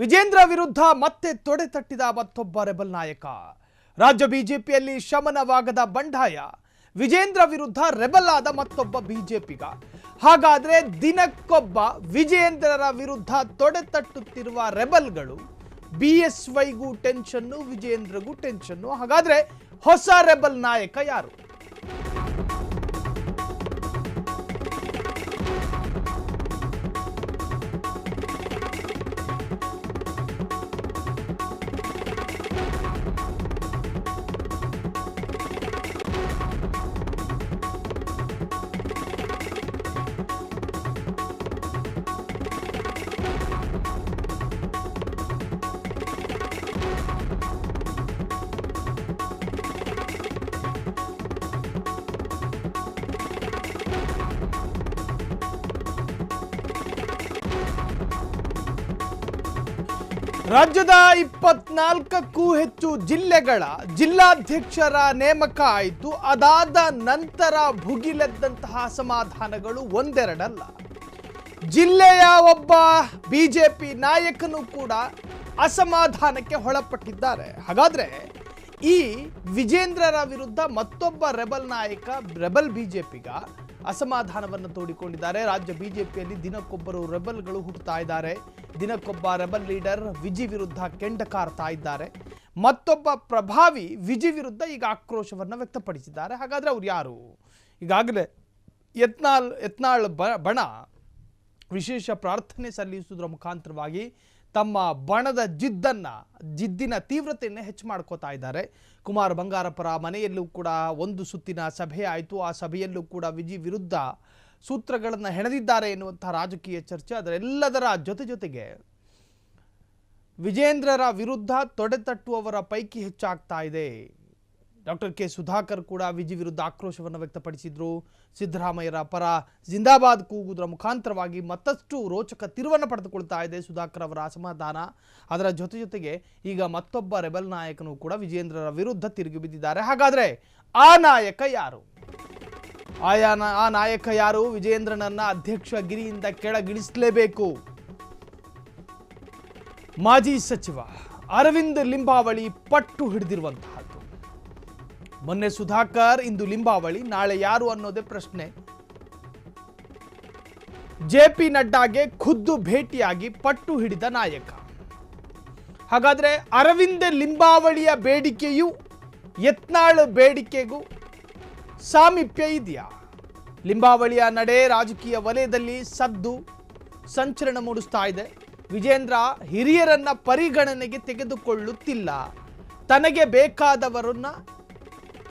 ವಿಜೇಂದ್ರ ವಿರುದ್ಧ ಮತ್ತೆ ತೊಡೆ ತಟ್ಟಿದ ಮತ್ತೊಬ್ಬ ರೆಬಲ್ ನಾಯಕ. ರಾಜ್ಯ ಬಿಜೆಪಿಯಲ್ಲಿ ಶಮನವಾಗದ ಬಂಡಾಯ. ವಿಜೇಂದ್ರ ವಿರುದ್ಧ ರೆಬಲ್ ಆದ ಮತ್ತೊಬ್ಬ ಬಿಜೆಪಿಗ. ಹಾಗಾದ್ರೆ ದಿನಕ್ಕೊಬ್ಬ ವಿಜೇಂದ್ರರ ವಿರುದ್ಧ ತೊಡೆ ತಟ್ಟುತ್ತಿರುವ ರೆಬಲ್ಗಳು. ಬಿಎಸ್ವೈಗೂ ಟೆನ್ಷನ್ನು, ವಿಜೇಂದ್ರಗೂ ಟೆನ್ಷನ್ನು. ಹಾಗಾದ್ರೆ ಹೊಸ ರೆಬಲ್ ನಾಯಕ ಯಾರು? ರಾಜ್ಯದ 24ಕ್ಕೂ ಹೆಚ್ಚು ಜಿಲ್ಲೆಗಳ ಜಿಲ್ಲಾಧ್ಯಕ್ಷರ ನೇಮಕ ಆಯಿತು. ಅದಾದ ನಂತರ ಭುಗಿಲೆದ್ದಂತಹ ಅಸಮಾಧಾನಗಳು ಒಂದೆರಡಲ್ಲ. ಜಿಲ್ಲೆಯ ಒಬ್ಬ ಬಿಜೆಪಿ ನಾಯಕನು ಕೂಡ ಅಸಮಾಧಾನಕ್ಕೆ ಒಳಪಟ್ಟಿದ್ದಾರೆ. ಹಾಗಾದ್ರೆ ಈ ವಿಜೇಂದ್ರರ ವಿರುದ್ಧ ಮತ್ತೊಬ್ಬ ರೆಬಲ್ ನಾಯಕ, ರೆಬಲ್ ಬಿಜೆಪಿಗ ಅಸಮಾಧಾನವನ್ನು ತೋಡಿಕೊಂಡಿದ್ದಾರೆ. ರಾಜ್ಯ ಬಿಜೆಪಿಯಲ್ಲಿ ದಿನಕ್ಕೊಬ್ಬರು ರೆಬಲ್ಗಳು ಹುಟ್ಟುತ್ತಾ ಇದ್ದಾರೆ. ದಿನಕ್ಕೊಬ್ಬ ರೆಬಲ್ ಲೀಡರ್ ವಿಜಿ ವಿರುದ್ಧ ಕೆಂಡ ಕಾರ್ತಾ ಇದ್ದಾರೆ. ಮತ್ತೊಬ್ಬ ಪ್ರಭಾವಿ ವಿಜಿ ವಿರುದ್ಧ ಈಗ ಆಕ್ರೋಶವನ್ನು ವ್ಯಕ್ತಪಡಿಸಿದ್ದಾರೆ. ಹಾಗಾದ್ರೆ ಅವ್ರು ಯಾರು? ಈಗಾಗಲೇ ಯತ್ನಾಳ್ ಬಣ ವಿಶೇಷ ಪ್ರಾರ್ಥನೆ ಸಲ್ಲಿಸುವುದರ ಮುಖಾಂತರವಾಗಿ ತಮ್ಮ ಬಣದ ಜಿದ್ದಿನ ತೀವ್ರತೆಯನ್ನು ಹೆಚ್ಚು ಮಾಡ್ಕೋತಾ ಇದ್ದಾರೆ. ಕುಮಾರ್ ಬಂಗಾರಪ್ಪರ ಮನೆಯಲ್ಲೂ ಕೂಡ ಒಂದು ಸುತ್ತಿನ ಸಭೆ ಆಯಿತು. ಆ ಸಭೆಯಲ್ಲೂ ಕೂಡ ವಿಜಿ ವಿರುದ್ಧ ಸೂತ್ರಗಳನ್ನು ಹೆಣೆದಿದ್ದಾರೆ ಎನ್ನುವಂತಹ ರಾಜಕೀಯ ಚರ್ಚೆ. ಅದರೆಲ್ಲದರ ಜೊತೆಗೆ ವಿಜೇಂದ್ರರ ವಿರುದ್ಧ ತೊಡೆತಟ್ಟುವವರ ಪೈಕಿ ಹೆಚ್ಚಾಗ್ತಾ ಇದೆ. ಡಾಕ್ಟರ್ ಕೆ ಸುಧಾಕರ್ ಕೂಡ ವಿಜಿ ವಿರುದ್ಧ ಆಕ್ರೋಶವನ್ನು ವ್ಯಕ್ತಪಡಿಸಿದ್ರು. ಸಿದ್ದರಾಮಯ್ಯರ ಪರ ಜಿಂದಾಬಾದ್ ಕೂಗುವುದರ ಮುಖಾಂತರವಾಗಿ ಮತ್ತಷ್ಟು ರೋಚಕ ತಿರುವನ್ನು ಪಡೆದುಕೊಳ್ತಾ ಇದೆ ಸುಧಾಕರ್ ಅವರ ಅಸಮಾಧಾನ. ಅದರ ಜೊತೆಗೆ ಈಗ ಮತ್ತೊಬ್ಬ ರೆಬಲ್ ನಾಯಕನು ಕೂಡ ವಿಜೇಂದ್ರರ ವಿರುದ್ಧ ತಿರುಗಿ ಬಿದ್ದಿದ್ದಾರೆ. ಹಾಗಾದ್ರೆ ಆ ನಾಯಕ ಯಾರು? ಆ ನಾಯಕ ಯಾರು? ವಿಜೇಂದ್ರನನ್ನ ಅಧ್ಯಕ್ಷ ಗಿರಿಯಿಂದ ಕೆಳಗಿಳಿಸಲೇಬೇಕು. ಮಾಜಿ ಸಚಿವ ಅರವಿಂದ್ ಲಿಂಬಾವಳಿ ಪಟ್ಟು ಹಿಡಿದಿರುವಂತಹದ್ದು. ಮೊನ್ನೆ ಸುಧಾಕರ್, ಇಂದು ಲಿಂಬಾವಳಿ, ನಾಳೆ ಯಾರು ಅನ್ನೋದೇ ಪ್ರಶ್ನೆ. ಜೆಪಿ ನಡ್ಡಾಗೆ ಖುದ್ದು ಭೇಟಿಯಾಗಿ ಪಟ್ಟು ಹಿಡಿದ ನಾಯಕ. ಹಾಗಾದ್ರೆ ಅರವಿಂದ್ ಲಿಂಬಾವಳಿಯ ಬೇಡಿಕೆಯು ಯತ್ನಾಳ್ ಬೇಡಿಕೆಗೂ ಸಾಮೀಪ್ಯ ಇದೆಯಾ? ಲಿಂಬಾವಳಿಯ ನಡೆ ರಾಜಕೀಯ ವಲಯದಲ್ಲಿ ಸಂಚಲನ ಮೂಡಿಸ್ತಾ ಇದೆ. ವಿಜೇಂದ್ರ ಹಿರಿಯರನ್ನ ಪರಿಗಣನೆಗೆ ತೆಗೆದುಕೊಳ್ಳುತ್ತಿಲ್ಲ. ತನಗೆ ಬೇಕಾದವರನ್ನ,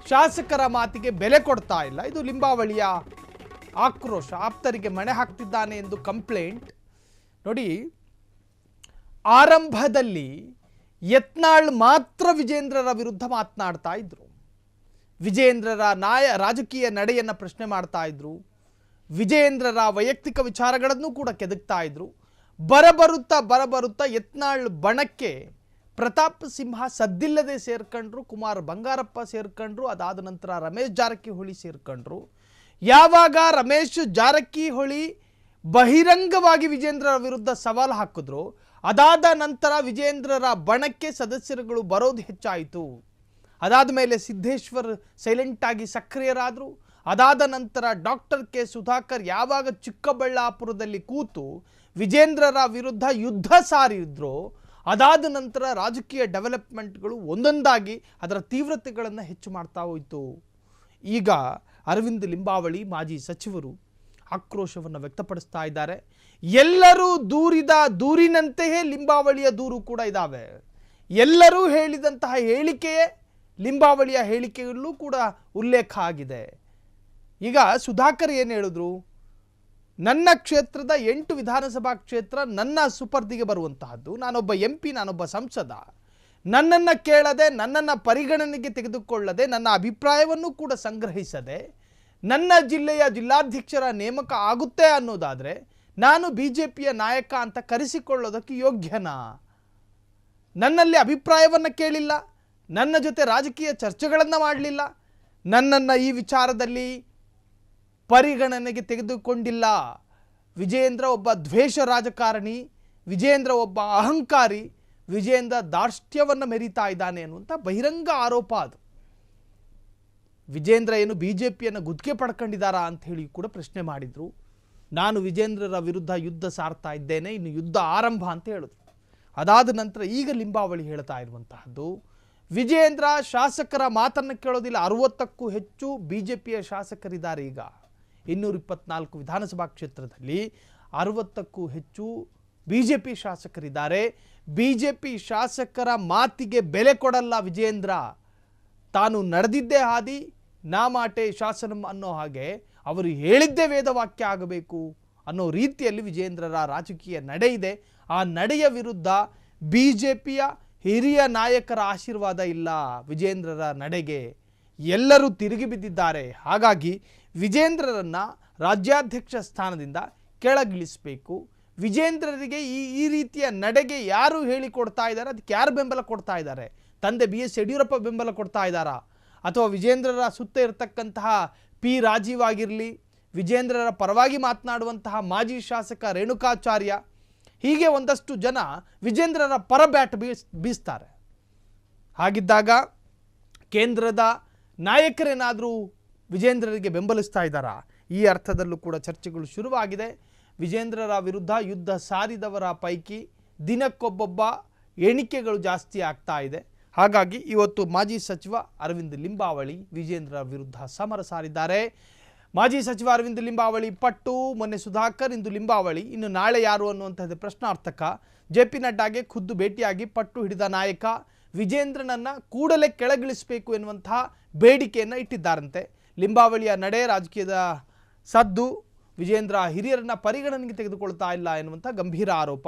ಶಾಸಕರ ಮಾತಿಗೆ ಬೆಲೆ ಕೊಡ್ತಾ ಇಲ್ಲ. ಇದು ಲಿಂಬಾವಳಿಯ ಆಕ್ರೋಶ. ಆಪ್ತರಿಗೆ ಮಣೆ ಹಾಕ್ತಿದ್ದಾನೆ ಎಂದು ಕಂಪ್ಲೇಂಟ್. ನೋಡಿ, ಆರಂಭದಲ್ಲಿ ಯತ್ನಾಳ್ ಮಾತ್ರ ವಿಜೇಂದ್ರರ ವಿರುದ್ಧ ಮಾತನಾಡ್ತಾ ಇದ್ರು. ವಿಜೇಂದ್ರರ ರಾಜಕೀಯ ನಡೆಯನ್ನು ಪ್ರಶ್ನೆ ಮಾಡ್ತಾ ಇದ್ರು. ವಿಜೇಂದ್ರರ ವೈಯಕ್ತಿಕ ವಿಚಾರಗಳನ್ನು ಕೂಡ ಕೆದಕ್ತಾ ಇದ್ರು. ಬರಬರುತ್ತಾ ಯತ್ನಾಳ್ ಬಣಕ್ಕೆ ಪ್ರತಾಪ್ ಸಿಂಹ ಸದ್ದಿಲ್ಲದೆ ಸೇರ್ಕೊಂಡ್ರು. ಕುಮಾರ್ ಬಂಗಾರಪ್ಪ ಸೇರ್ಕೊಂಡ್ರು. ಅದಾದ ನಂತರ ರಮೇಶ್ ಜಾರಕಿಹೊಳಿ ಸೇರ್ಕೊಂಡ್ರು. ಯಾವಾಗ ರಮೇಶ್ ಜಾರಕಿಹೊಳಿ ಬಹಿರಂಗವಾಗಿ ವಿಜೇಂದ್ರರ ವಿರುದ್ಧ ಸವಾಲು ಹಾಕಿದ್ರು, ಅದಾದ ನಂತರ ವಿಜೇಂದ್ರರ ಬಣಕ್ಕೆ ಸದಸ್ಯರುಗಳು ಬರೋದು ಹೆಚ್ಚಾಯಿತು. ಅದಾದ ಮೇಲೆ ಸಿದ್ದೇಶ್ವರ್ ಸೈಲೆಂಟ್ ಆಗಿ ಸಕ್ರಿಯರಾದರು. ಅದಾದ ನಂತರ ಡಾಕ್ಟರ್ ಕೆ ಸುಧಾಕರ್ ಯಾವಾಗ ಚಿಕ್ಕಬಳ್ಳಾಪುರದಲ್ಲಿ ಕೂತು ವಿಜೇಂದ್ರರ ವಿರುದ್ಧ ಯುದ್ಧ ಸಾರಿದ್ರು, ಅದಾದ ನಂತರ ರಾಜಕೀಯ ಡೆವಲಪ್ಮೆಂಟ್ಗಳು ಒಂದೊಂದಾಗಿ ಅದರ ತೀವ್ರತೆಗಳನ್ನು ಹೆಚ್ಚು ಮಾಡ್ತಾ ಹೋಯಿತು. ಈಗ ಅರವಿಂದ್ ಲಿಂಬಾವಳಿ ಮಾಜಿ ಸಚಿವರು ಆಕ್ರೋಶವನ್ನು ವ್ಯಕ್ತಪಡಿಸ್ತಾ ಇದ್ದಾರೆ. ಎಲ್ಲರೂ ದೂರಿದ ದೂರಿನಂತೆಯೇ ಲಿಂಬಾವಳಿಯ ದೂರು ಕೂಡ ಇದ್ದಾವೆ. ಎಲ್ಲರೂ ಹೇಳಿದಂತಹ ಹೇಳಿಕೆಯೇ ಲಿಂಬಾವಳಿಯ ಹೇಳಿಕೆಯಲ್ಲೂ ಕೂಡ ಉಲ್ಲೇಖ ಆಗಿದೆ. ಈಗ ಸುಧಾಕರ್ ಏನು ಹೇಳಿದ್ರು? ನನ್ನ ಕ್ಷೇತ್ರದ 8 ವಿಧಾನಸಭಾ ಕ್ಷೇತ್ರ ನನ್ನ ಸುಪರ್ದಿಗೆ ಬರುವಂತಹದ್ದು. ನಾನೊಬ್ಬ MP, ನಾನೊಬ್ಬ ಸಂಸದ. ನನ್ನನ್ನು ಕೇಳದೆ, ನನ್ನನ್ನು ಪರಿಗಣನೆಗೆ ತೆಗೆದುಕೊಳ್ಳದೆ, ನನ್ನ ಅಭಿಪ್ರಾಯವನ್ನು ಕೂಡ ಸಂಗ್ರಹಿಸದೆ ನನ್ನ ಜಿಲ್ಲೆಯ ಜಿಲ್ಲಾಧ್ಯಕ್ಷರ ನೇಮಕ ಆಗುತ್ತೆ ಅನ್ನೋದಾದರೆ ನಾನು ಬಿಜೆಪಿಯ ನಾಯಕ ಅಂತ ಕರೆಸಿಕೊಳ್ಳೋದಕ್ಕೆ ಯೋಗ್ಯನಾ? ನನ್ನಲ್ಲಿ ಅಭಿಪ್ರಾಯವನ್ನು ಕೇಳಿಲ್ಲ, ನನ್ನ ಜೊತೆ ರಾಜಕೀಯ ಚರ್ಚೆಗಳನ್ನು ಮಾಡಲಿಲ್ಲ, ನನ್ನನ್ನು ಈ ವಿಚಾರದಲ್ಲಿ ಪರಿಗಣನೆಗೆ ತೆಗೆದುಕೊಂಡಿಲ್ಲ. ವಿಜೇಂದ್ರ ಒಬ್ಬ ದ್ವೇಷ ರಾಜಕಾರಣಿ, ವಿಜೇಂದ್ರ ಒಬ್ಬ ಅಹಂಕಾರಿ, ವಿಜೇಂದ್ರ ದಾರ್ಷ್ಟ್ಯವನ್ನು ಮೆರೀತಾ ಇದ್ದಾನೆ ಅನ್ನುವಂಥ ಬಹಿರಂಗ ಆರೋಪ ಅದು. ವಿಜೇಂದ್ರ ಏನು ಬಿಜೆಪಿಯನ್ನು ಗುತ್ತಿಗೆ ಪಡ್ಕೊಂಡಿದ್ದಾರಾ ಅಂತ ಹೇಳಿ ಕೂಡ ಪ್ರಶ್ನೆ ಮಾಡಿದ್ರು. ನಾನು ವಿಜೇಂದ್ರರ ವಿರುದ್ಧ ಯುದ್ಧ ಸಾರ್ತಾ ಇದ್ದೇನೆ, ಇನ್ನು ಯುದ್ಧ ಆರಂಭ ಅಂತ ಹೇಳಿದ್ರು. ಅದಾದ ನಂತರ ಈಗ ಲಿಂಬಾವಳಿ ಹೇಳ್ತಾ ಇರುವಂತಹದ್ದು, ವಿಜೇಂದ್ರ ಶಾಸಕರ ಮಾತನ್ನು ಕೇಳೋದಿಲ್ಲ. 60ಕ್ಕೂ ಹೆಚ್ಚು ಬಿಜೆಪಿಯ ಶಾಸಕರಿದ್ದಾರೆ. ಈಗ 224 ವಿಧಾನಸಭಾ ಕ್ಷೇತ್ರದಲ್ಲಿ 60ಕ್ಕೂ ಹೆಚ್ಚು ಬಿಜೆಪಿ ಶಾಸಕರಿದ್ದಾರೆ. ಬಿಜೆಪಿ ಶಾಸಕರ ಮಾತಿಗೆ ಬೆಲೆ ಕೊಡಲ್ಲ ವಿಜೇಂದ್ರ. ತಾನು ನಡೆದಿದ್ದೇ ಹಾದಿ ನಾ ಮಾಟೆ ಶಾಸನಂ ಅನ್ನೋ ಹಾಗೆ ಅವರು ಹೇಳಿದ್ದೇ ವೇದವಾಕ್ಯ ಆಗಬೇಕು ಅನ್ನೋ ರೀತಿಯಲ್ಲಿ ವಿಜೇಂದ್ರರ ರಾಜಕೀಯ ನಡೆ ಇದೆ. ಆ ನಡೆಯ ವಿರುದ್ಧ ಬಿಜೆಪಿಯ ಹಿರಿಯ ನಾಯಕರ ಆಶೀರ್ವಾದ ಇಲ್ಲ ವಿಜೇಂದ್ರರ ನಡೆಗೆ. ಎಲ್ಲರೂ ತಿರುಗಿ ಬಿದ್ದಿದ್ದಾರೆ. ಹಾಗಾಗಿ ವಿಜೇಂದ್ರರನ್ನು ರಾಜ್ಯಾಧ್ಯಕ್ಷ ಸ್ಥಾನದಿಂದ ಕೆಳಗಿಳಿಸಬೇಕು. ವಿಜೇಂದ್ರರಿಗೆ ಈ ರೀತಿಯ ನಡೆಗೆ ಯಾರು ಹೇಳಿಕೊಡ್ತಾ ಇದ್ದಾರೆ, ಅದಕ್ಕೆ ಯಾರು ಬೆಂಬಲ ಕೊಡ್ತಾ ಇದ್ದಾರೆ? ತಂದೆ BS ಯಡಿಯೂರಪ್ಪ ಬೆಂಬಲ ಕೊಡ್ತಾ ಇದ್ದಾರಾ? ಅಥವಾ ವಿಜೇಂದ್ರರ ಸುತ್ತ ಇರತಕ್ಕಂತಹ P ರಾಜೀವ್ ಆಗಿರಲಿ, ವಿಜೇಂದ್ರರ ಪರವಾಗಿ ಮಾತನಾಡುವಂತಹ ಮಾಜಿ ಶಾಸಕ ರೇಣುಕಾಚಾರ್ಯ, ಹೀಗೆ ಒಂದಷ್ಟು ಜನ ವಿಜೇಂದ್ರರ ಪರ ಬ್ಯಾಟ್ ಬೀಸ್ತಾರೆ. ಹಾಗಿದ್ದಾಗ ಕೇಂದ್ರದ ನಾಯಕರೇನಾದರೂ ವಿಜೇಂದ್ರರಿಗೆ ಬೆಂಬಲಿಸ್ತಾ ಇದ್ದಾರಾ? ಈ ಅರ್ಥದಲ್ಲೂ ಕೂಡ ಚರ್ಚೆಗಳು ಶುರುವಾಗಿದೆ. ವಿಜೇಂದ್ರರ ವಿರುದ್ಧ ಯುದ್ಧ ಸಾರಿದವರ ಪೈಕಿ ದಿನಕ್ಕೊಬ್ಬೊಬ್ಬ ಎಣಿಕೆಗಳು ಜಾಸ್ತಿ ಆಗ್ತಾ ಇದೆ. ಹಾಗಾಗಿ ಇವತ್ತು ಮಾಜಿ ಸಚಿವ ಅರವಿಂದ್ ಲಿಂಬಾವಳಿ ವಿಜೇಂದ್ರ ವಿರುದ್ಧ ಸಮರ ಸಾರಿದ್ದಾರೆ. ಮಾಜಿ ಸಚಿವ ಅರವಿಂದ್ ಲಿಂಬಾವಳಿ ಪಟ್ಟು, ಮೊನ್ನೆ ಸುಧಾಕರ್, ಇಂದು ಲಿಂಬಾವಳಿ, ಇನ್ನು ನಾಳೆ ಯಾರು ಅನ್ನುವಂಥದ್ದು ಪ್ರಶ್ನಾರ್ಥಕ. JP ನಡ್ಡಾಗೆ ಖುದ್ದು ಭೇಟಿಯಾಗಿ ಪಟ್ಟು ಹಿಡಿದ ನಾಯಕ ವಿಜೇಂದ್ರನನ್ನು ಕೂಡಲೇ ಕೆಳಗಿಳಿಸಬೇಕು ಎನ್ನುವಂತಹ ಬೇಡಿಕೆಯನ್ನು ಇಟ್ಟಿದ್ದಾರಂತೆ. ಲಿಂಬಾವಳಿಯ ನಡೆ ರಾಜಕೀಯದ ಸದ್ದು, ವಿಜೇಂದ್ರ ಹಿರಿಯರನ್ನ ಪರಿಗಣನೆಗೆ ತೆಗೆದುಕೊಳ್ತಾ ಇಲ್ಲ ಎನ್ನುವಂಥ ಗಂಭೀರ ಆರೋಪ.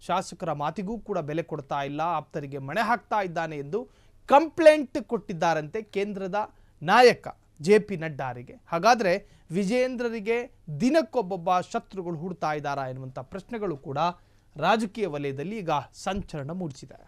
ಶಾಸಕರ ಮಾತಿಗೂ ಕೂಡ ಬೆಲೆ ಕೊಡ್ತಾ ಇಲ್ಲ, ಆಪ್ತರಿಗೆ ಮಣೆ ಹಾಕ್ತಾ ಇದ್ದಾನೆ ಎಂದು ಕಂಪ್ಲೇಂಟ್ ಕೊಟ್ಟಿದ್ದಾರಂತೆ ಕೇಂದ್ರದ ನಾಯಕ JP ನಡ್ಡಾರಿಗೆ. ಹಾಗಾದರೆ ವಿಜೇಂದ್ರರಿಗೆ ದಿನಕ್ಕೊಬ್ಬೊಬ್ಬ ಶತ್ರುಗಳು ಹುಡ್ತಾ ಇದ್ದಾರಾ ಎನ್ನುವಂಥ ಪ್ರಶ್ನೆಗಳು ಕೂಡ ರಾಜಕೀಯ ವಲಯದಲ್ಲಿ ಈಗ ಸಂಚಲನ ಮೂಡಿಸಿದೆ.